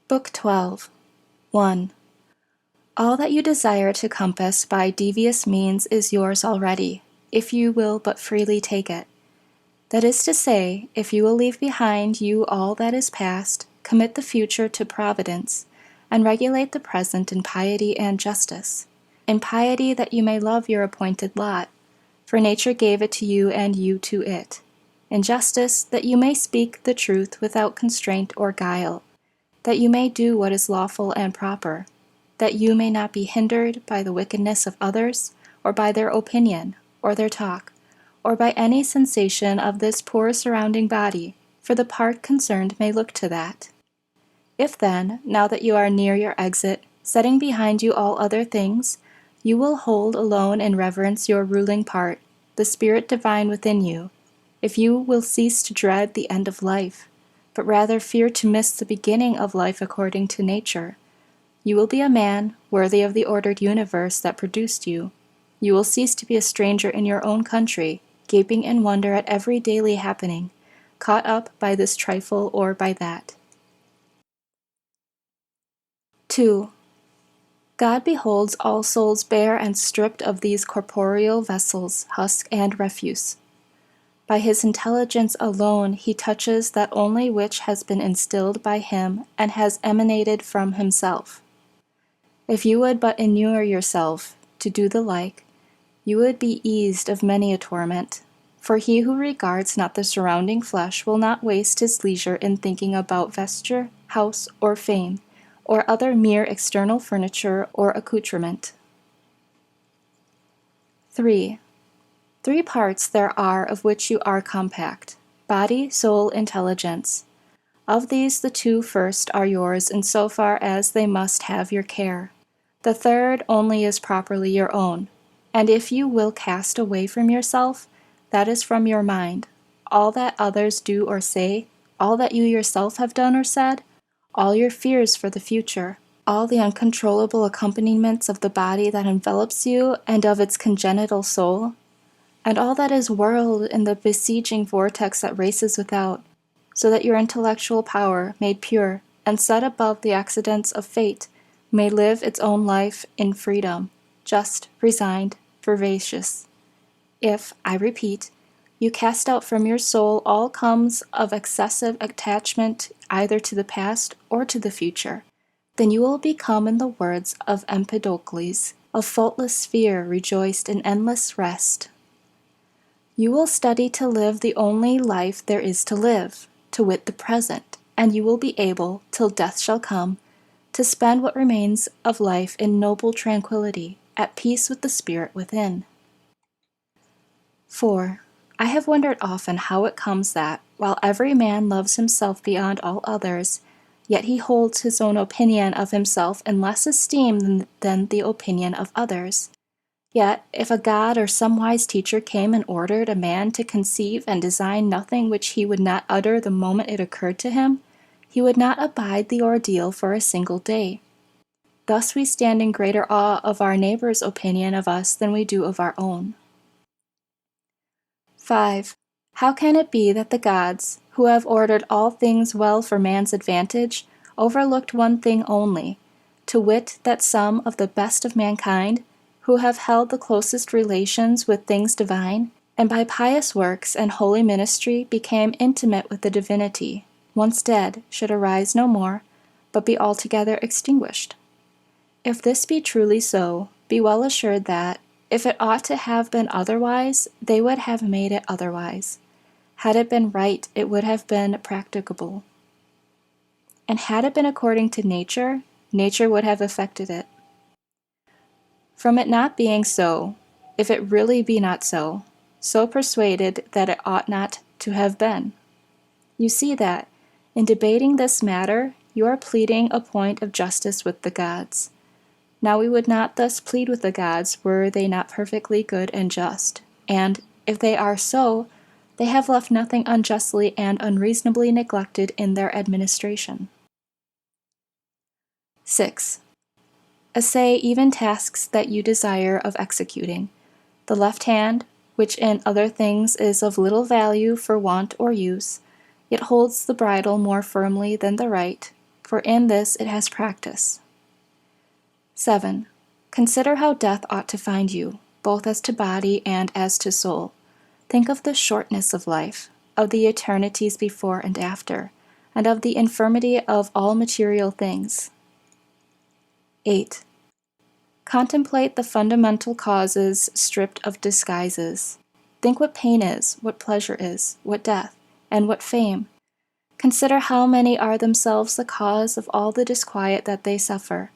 Book 12. 1. All that you desire to compass by devious means is yours already, if you will but freely take it. That is to say, if you will leave behind you all that is past, commit the future to Providence, and regulate the present in piety and justice. In piety that you may love your appointed lot, for nature gave it to you and you to it. In justice that you may speak the truth without constraint or guile, that you may do what is lawful and proper, that you may not be hindered by the wickedness of others, or by their opinion, or their talk, or by any sensation of this poor surrounding body, for the part concerned may look to that. If then, now that you are near your exit, setting behind you all other things, you will hold alone in reverence your ruling part, the Spirit divine within you, if you will cease to dread the end of life, but rather fear to miss the beginning of life according to nature, you will be a man worthy of the ordered universe that produced you. You will cease to be a stranger in your own country, gaping in wonder at every daily happening, caught up by this trifle or by that. 2. God beholds all souls bare and stripped of these corporeal vessels, husk and refuse. By his intelligence alone he touches that only which has been instilled by him and has emanated from himself. If you would but inure yourself to do the like, you would be eased of many a torment, for he who regards not the surrounding flesh will not waste his leisure in thinking about vesture, house, or fame, or other mere external furniture or accoutrement. 3. 3 parts there are of which you are compact: body, soul, intelligence. Of these the 2 first are yours in so far as they must have your care. The third only is properly your own, and if you will cast away from yourself, that is from your mind, all that others do or say, all that you yourself have done or said, all your fears for the future, all the uncontrollable accompaniments of the body that envelops you and of its congenital soul, and all that is whirled in the besieging vortex that races without, so that your intellectual power, made pure and set above the accidents of fate, may live its own life in freedom, just, resigned, vivacious. If, I repeat, you cast out from your soul all comes of excessive attachment either to the past or to the future, then you will become, in the words of Empedocles, a faultless sphere rejoiced in endless rest. You will study to live the only life there is to live, to wit the present, and you will be able, till death shall come, to spend what remains of life in noble tranquillity, at peace with the spirit within. 4. I have wondered often how it comes that, while every man loves himself beyond all others, yet he holds his own opinion of himself in less esteem than the opinion of others. Yet, if a god or some wise teacher came and ordered a man to conceive and design nothing which he would not utter the moment it occurred to him, he would not abide the ordeal for a single day. Thus we stand in greater awe of our neighbor's opinion of us than we do of our own. 5. How can it be that the gods, who have ordered all things well for man's advantage, overlooked one thing only, to wit that some of the best of mankind, who have held the closest relations with things divine, and by pious works and holy ministry became intimate with the divinity, once dead, should arise no more, but be altogether extinguished? If this be truly so, be well assured that, if it ought to have been otherwise, they would have made it otherwise. Had it been right, it would have been practicable. And had it been according to nature, nature would have effected it. From it not being so, if it really be not so persuaded that it ought not to have been. You see that, in debating this matter, you are pleading a point of justice with the gods. Now we would not thus plead with the gods were they not perfectly good and just, and, if they are so, they have left nothing unjustly and unreasonably neglected in their administration. 6. Essay even tasks that you desire of executing. The left hand, which in other things is of little value for want or use, yet holds the bridle more firmly than the right, for in this it has practice. 7. Consider how death ought to find you, both as to body and as to soul. Think of the shortness of life, of the eternities before and after, and of the infirmity of all material things. 8. Contemplate the fundamental causes stripped of disguises. Think what pain is, what pleasure is, what death, and what fame. Consider how many are themselves the cause of all the disquiet that they suffer,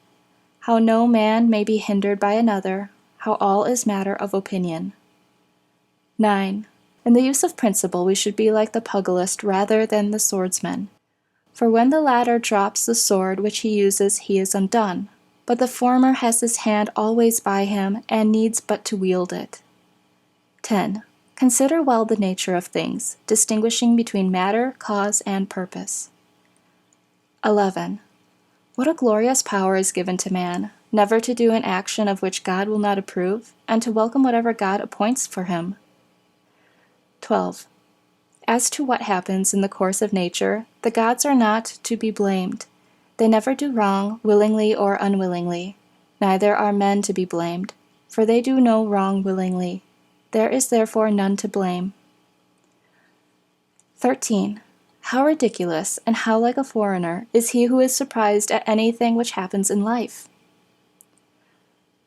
how no man may be hindered by another, how all is matter of opinion. 9. In the use of principle we should be like the pugilist rather than the swordsman. For when the latter drops the sword which he uses, he is undone, but the former has his hand always by him and needs but to wield it. 10. Consider well the nature of things, distinguishing between matter, cause, and purpose. 11. What a glorious power is given to man, never to do an action of which God will not approve, and to welcome whatever God appoints for him. 12. As to what happens in the course of nature, the gods are not to be blamed. They never do wrong, willingly or unwillingly. Neither are men to be blamed, for they do no wrong willingly. There is therefore none to blame. 13. How ridiculous, and how like a foreigner, is he who is surprised at anything which happens in life.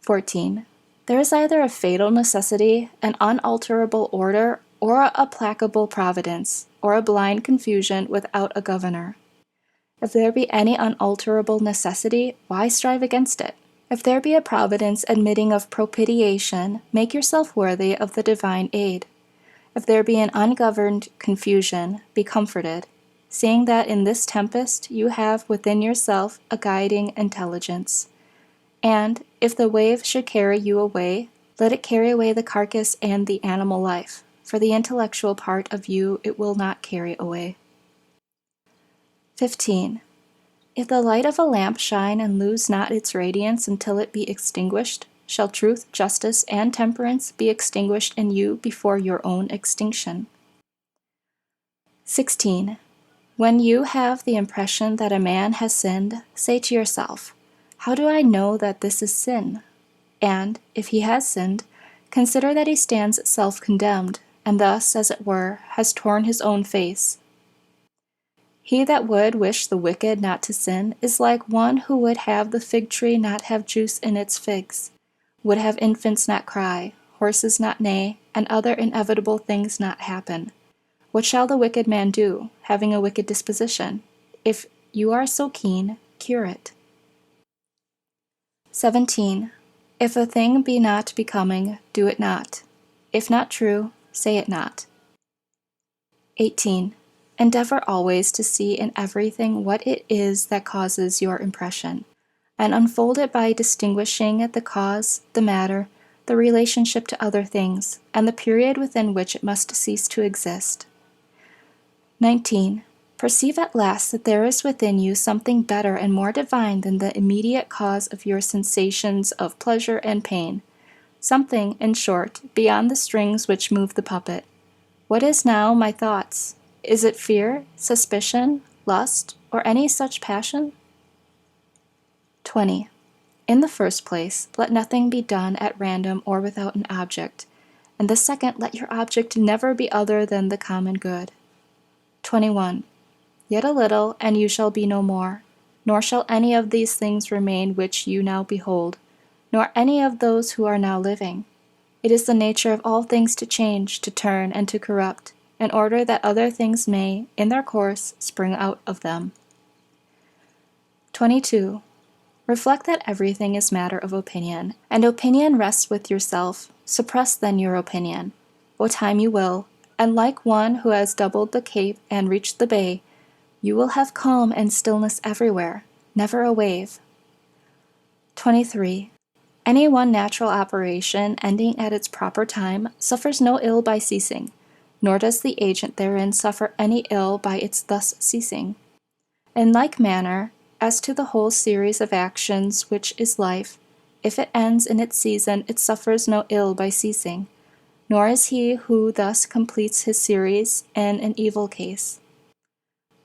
14. There is either a fatal necessity, an unalterable order, or a placable providence, or a blind confusion without a governor. If there be any unalterable necessity, why strive against it? If there be a providence admitting of propitiation, make yourself worthy of the divine aid. If there be an ungoverned confusion, be comforted, seeing that in this tempest you have within yourself a guiding intelligence. And, if the wave should carry you away, let it carry away the carcass and the animal life, for the intellectual part of you it will not carry away. 15. If the light of a lamp shine and lose not its radiance until it be extinguished, shall truth, justice, and temperance be extinguished in you before your own extinction? 16. When you have the impression that a man has sinned, say to yourself, "How do I know that this is sin?" And, if he has sinned, consider that he stands self-condemned, and thus, as it were, has torn his own face. He that would wish the wicked not to sin is like one who would have the fig tree not have juice in its figs, would have infants not cry, horses not neigh, and other inevitable things not happen. What shall the wicked man do, having a wicked disposition? If you are so keen, cure it. 17. If a thing be not becoming, do it not. If not true, say it not. 18. Endeavor always to see in everything what it is that causes your impression, and unfold it by distinguishing the cause, the matter, the relationship to other things, and the period within which it must cease to exist. 19. Perceive at last that there is within you something better and more divine than the immediate cause of your sensations of pleasure and pain, something, in short, beyond the strings which move the puppet. What is now my thoughts? Is it fear, suspicion, lust, or any such passion? 20. In the first place, let nothing be done at random or without an object, and the second, let your object never be other than the common good. 21. Yet a little, and you shall be no more, nor shall any of these things remain which you now behold, nor any of those who are now living. It is the nature of all things to change, to turn, and to corrupt, in order that other things may, in their course, spring out of them. 22. Reflect that everything is matter of opinion, and opinion rests with yourself. Suppress then your opinion, what time you will, and like one who has doubled the cape and reached the bay, you will have calm and stillness everywhere, never a wave. 23. Any one natural operation ending at its proper time suffers no ill by ceasing, nor does the agent therein suffer any ill by its thus ceasing. In like manner, as to the whole series of actions which is life, if it ends in its season, it suffers no ill by ceasing, nor is he who thus completes his series in an evil case.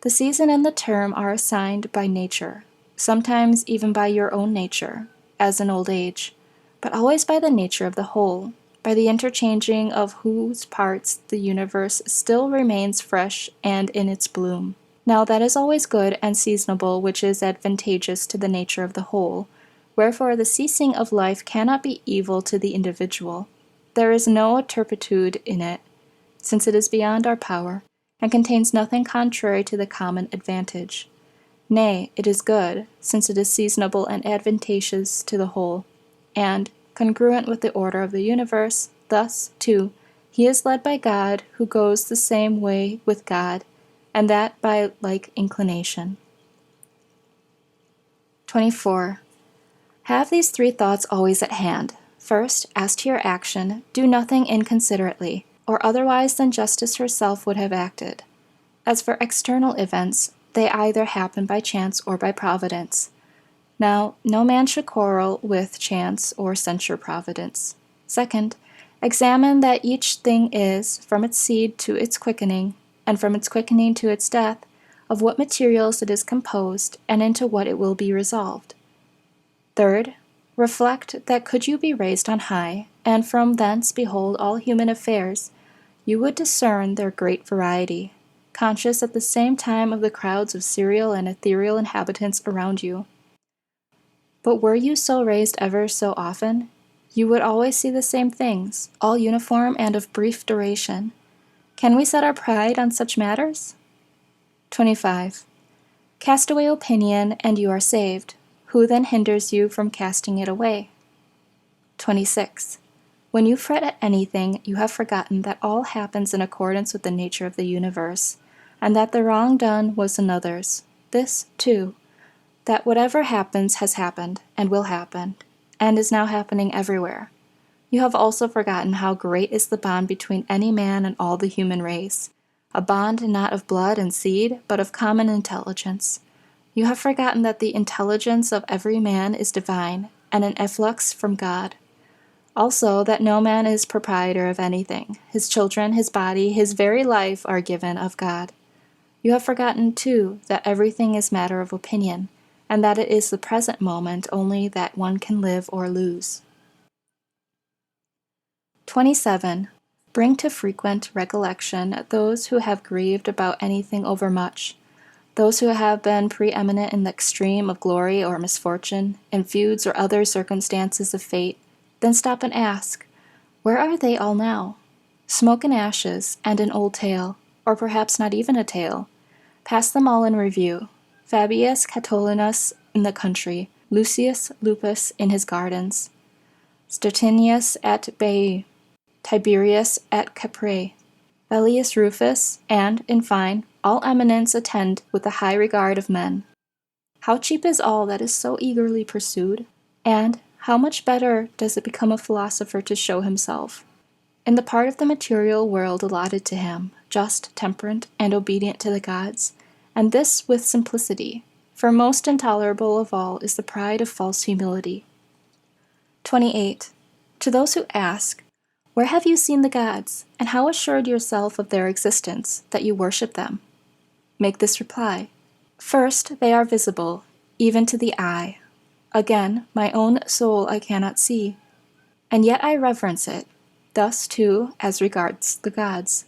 The season and the term are assigned by nature, sometimes even by your own nature, as in old age, but always by the nature of the whole, by the interchanging of whose parts the universe still remains fresh and in its bloom. Now that is always good and seasonable which is advantageous to the nature of the whole, wherefore the ceasing of life cannot be evil to the individual. There is no turpitude in it, since it is beyond our power, and contains nothing contrary to the common advantage. Nay, it is good, since it is seasonable and advantageous to the whole, and, congruent with the order of the universe, thus, too, he is led by God, who goes the same way with God, and that by like inclination. 24. Have these three thoughts always at hand. First, as to your action, do nothing inconsiderately, or otherwise than justice herself would have acted. As for external events, they either happen by chance or by providence. Now, no man should quarrel with chance or censure providence. Second, examine that each thing is, from its seed to its quickening, and from its quickening to its death, of what materials it is composed, and into what it will be resolved. Third, reflect that could you be raised on high, and from thence behold all human affairs, you would discern their great variety, conscious at the same time of the crowds of serial and ethereal inhabitants around you. But were you so raised ever so often, you would always see the same things, all uniform and of brief duration. Can we set our pride on such matters? 25. Cast away opinion, and you are saved. Who then hinders you from casting it away? 26. When you fret at anything, you have forgotten that all happens in accordance with the nature of the universe, and that the wrong done was another's. This, too, that whatever happens has happened, and will happen, and is now happening everywhere. You have also forgotten how great is the bond between any man and all the human race, a bond not of blood and seed, but of common intelligence. You have forgotten that the intelligence of every man is divine, and an efflux from God. Also, that no man is proprietor of anything. His children, his body, his very life are given of God. You have forgotten, too, that everything is matter of opinion, and that it is the present moment only that one can live or lose. 27. Bring to frequent recollection those who have grieved about anything overmuch, those who have been preeminent in the extreme of glory or misfortune, in feuds or other circumstances of fate, then stop and ask, where are they all now? Smoke and ashes, and an old tale, or perhaps not even a tale. Pass them all in review. Fabius Catilinus in the country, Lucius Lupus in his gardens, Stertinius at Baiae, Tiberius at Caprae, Velleius Rufus, and, in fine, all eminence attend with the high regard of men. How cheap is all that is so eagerly pursued, and how much better does it become a philosopher to show himself, in the part of the material world allotted to him, just, temperate, and obedient to the gods, and this with simplicity, for most intolerable of all is the pride of false humility. 28. To those who ask, where have you seen the gods, and how assured yourself of their existence, that you worship them? Make this reply. First, they are visible, even to the eye. Again, my own soul I cannot see, and yet I reverence it. Thus, too, as regards the gods.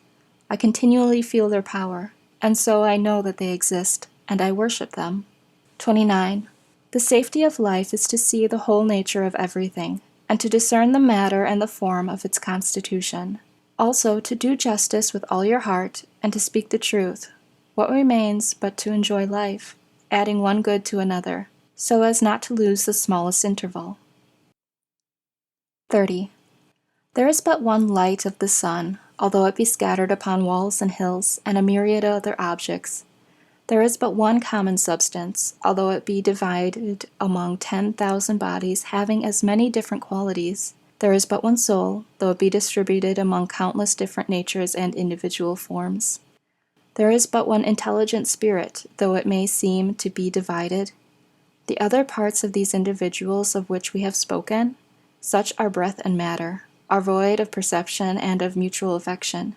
I continually feel their power, and so I know that they exist, and I worship them. 29. The safety of life is to see the whole nature of everything, and to discern the matter and the form of its constitution. Also, to do justice with all your heart, and to speak the truth. What remains but to enjoy life, adding one good to another, so as not to lose the smallest interval. 30. There is but one light of the sun, although it be scattered upon walls and hills, and a myriad other objects. There is but one common substance, although it be divided among 10,000 bodies having as many different qualities. There is but one soul, though it be distributed among countless different natures and individual forms. There is but one intelligent spirit, though it may seem to be divided. The other parts of these individuals of which we have spoken, such are breath and matter, are void of perception and of mutual affection.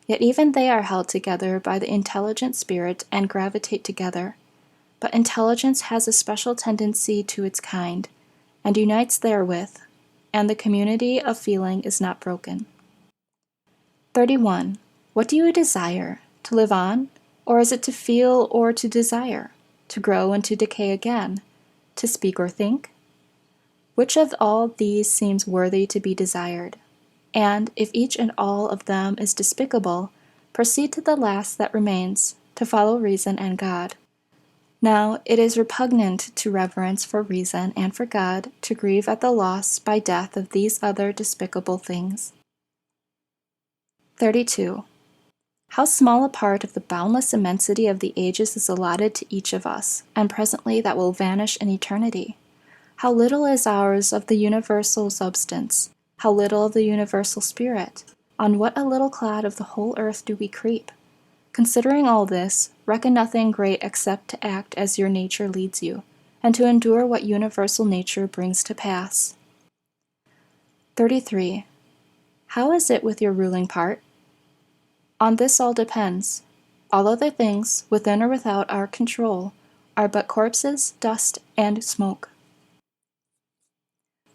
Yet even they are held together by the intelligent spirit and gravitate together. But intelligence has a special tendency to its kind, and unites therewith, and the community of feeling is not broken. 31. What do you desire? To live on? Or is it to feel or to desire? To grow and to decay again? To speak or think? Which of all these seems worthy to be desired? And if each and all of them is despicable, proceed to the last that remains, to follow reason and God. Now it is repugnant to reverence for reason and for God to grieve at the loss by death of these other despicable things. 32. How small a part of the boundless immensity of the ages is allotted to each of us, and presently that will vanish in eternity. How little is ours of the universal substance, how little of the universal spirit. On what a little clod of the whole earth do we creep? Considering all this, reckon nothing great except to act as your nature leads you, and to endure what universal nature brings to pass. 33. How is it with your ruling part? On this all depends. All other things, within or without our control, are but corpses, dust, and smoke.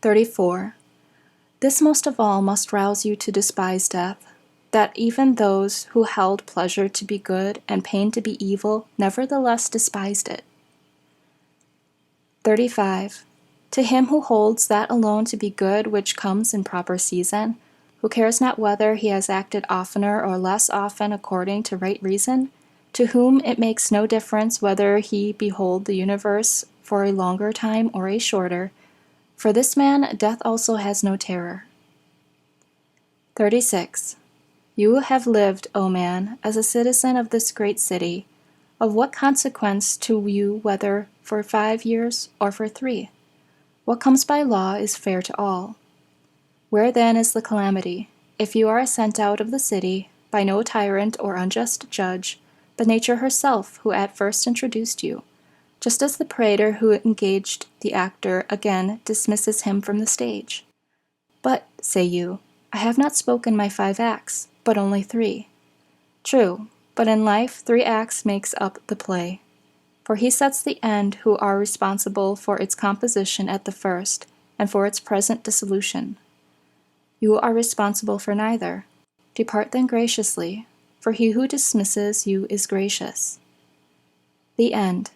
34. This most of all must rouse you to despise death, that even those who held pleasure to be good and pain to be evil nevertheless despised it. 35. To him who holds that alone to be good which comes in proper season, who cares not whether he has acted oftener or less often according to right reason, to whom it makes no difference whether he behold the universe for a longer time or a shorter, for this man death also has no terror. 36. You have lived, O man, as a citizen of this great city. Of what consequence to you whether for 5 years or for 3? What comes by law is fair to all. Where then is the calamity? If you are sent out of the city, by no tyrant or unjust judge, but nature herself who at first introduced you, just as the praetor who engaged the actor again dismisses him from the stage. But, say you, I have not spoken my 5 acts, but only 3. True, but in life 3 acts makes up the play. For he sets the end who are responsible for its composition at the first, and for its present dissolution. You are responsible for neither. Depart then graciously, for he who dismisses you is gracious. The end.